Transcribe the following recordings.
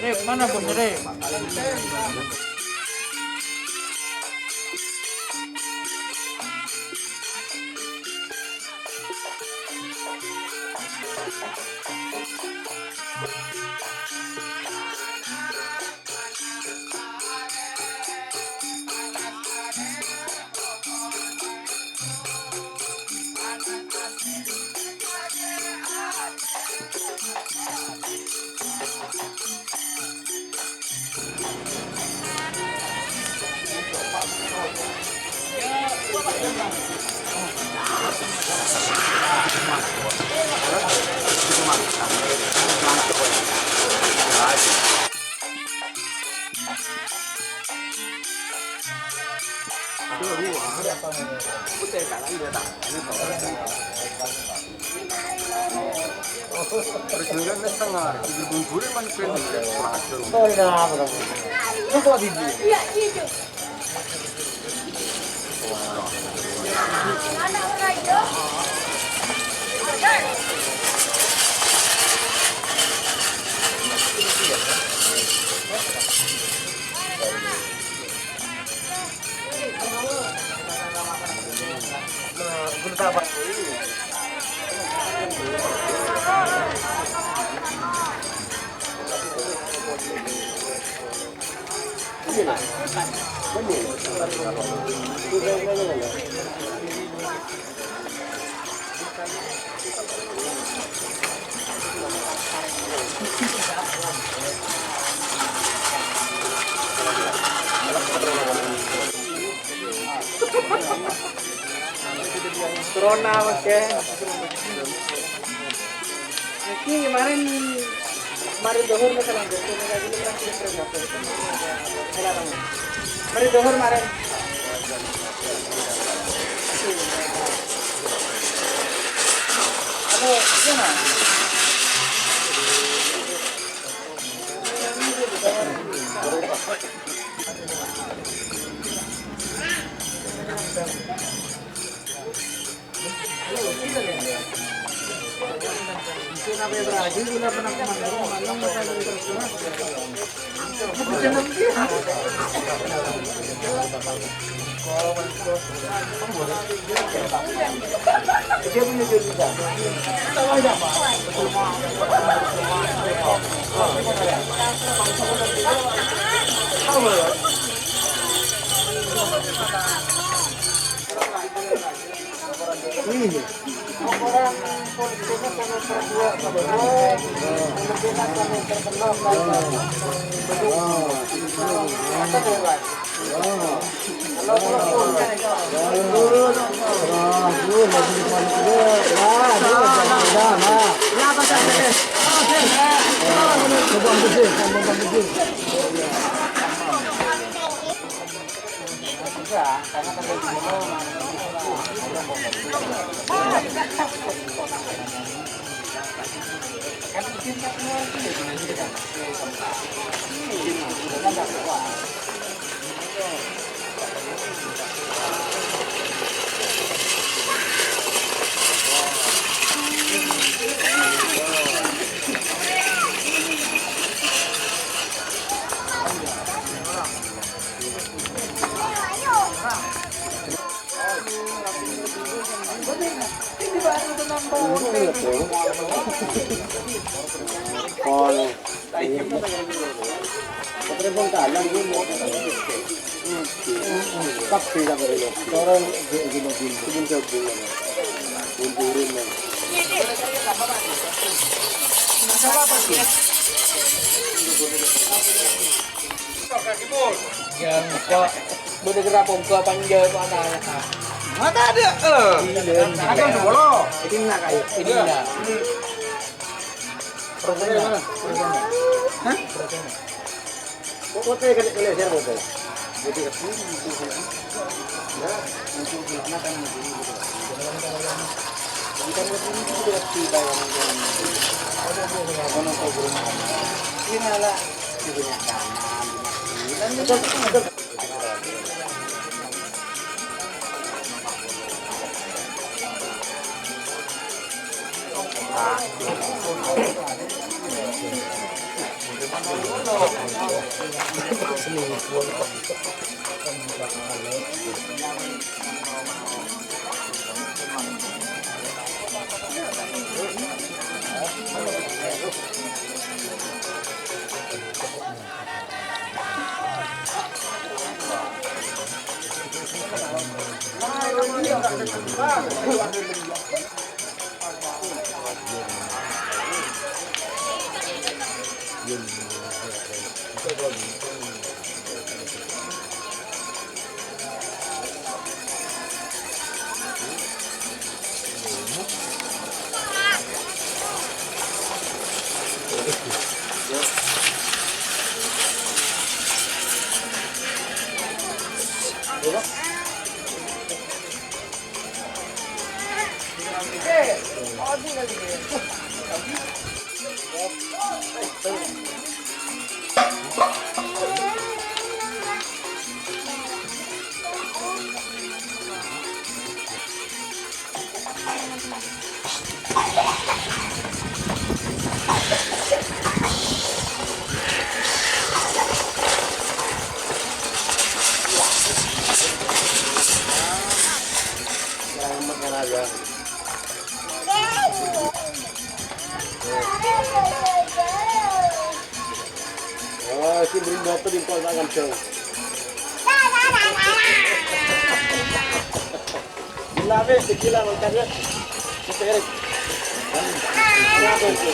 Rip, mana bos Rip? Iya, iya. Corona mas ya. Ini kemarin dohor masalah gitu, lagi kemarin dohor kemarin. Halo, gimana? Boleh gerak pompa panjang itu ada. Mata ada. Ada bolo. Ini nak kayu. Ini nak. Prosesnya mana? Hah? Kok kayak kali share bote. Jadi itu. Ya, untuk anak kan ini. Kita ini sudah tiba yang ini adalah punya kanan. Dan Oh, si bring moto din ko ang show. Labi, tequila magkano? Ito Eric. Ano ko ito?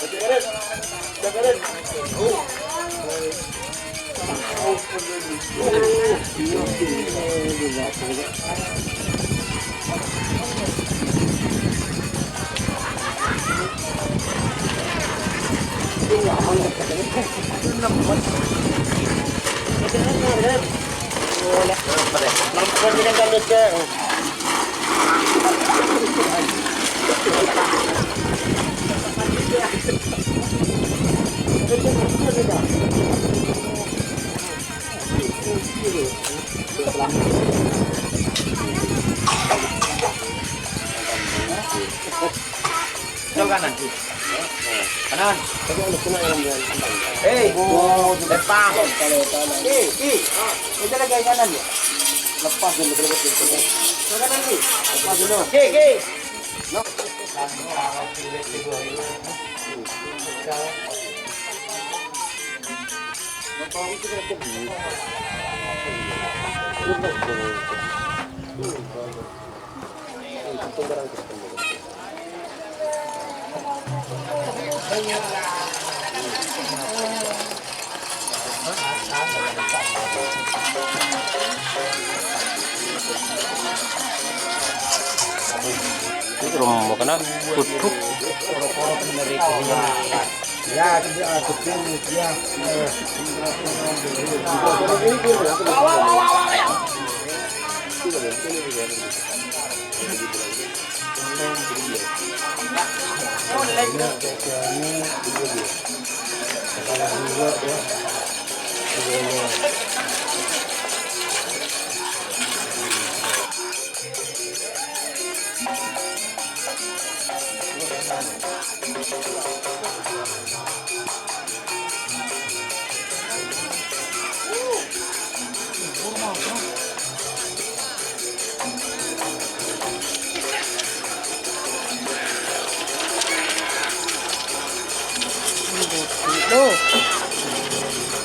Ito Eric. Ito Eric. kanan. Kanan. Eh, Lepas. Ito lagay kanan niya. Lepas dulu berapa pintu. Kanan ni. Lepas dulu. No. Itu rumah mau kena tutup. Ya, tutup ya.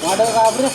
Ada kabur.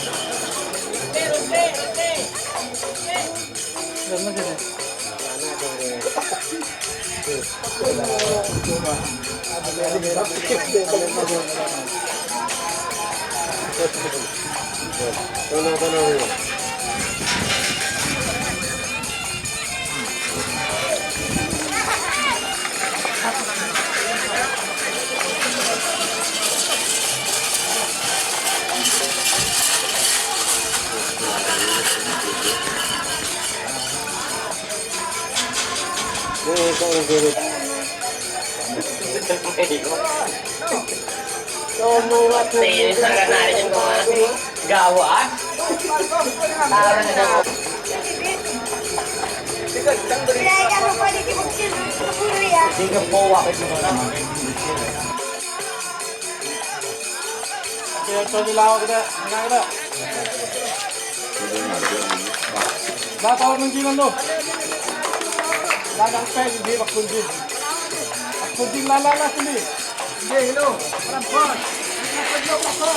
Pinaya mo pwede di magsinulo yan. Hindi ka po wakit mo na. Kaya ito nila ako kita. Ano kita? Datawag ng ginan lo. Ladang peg, hindi makunjin. Makunjin lalala sini. Hindi, hello. Parang pan. Nagpaglaw ako.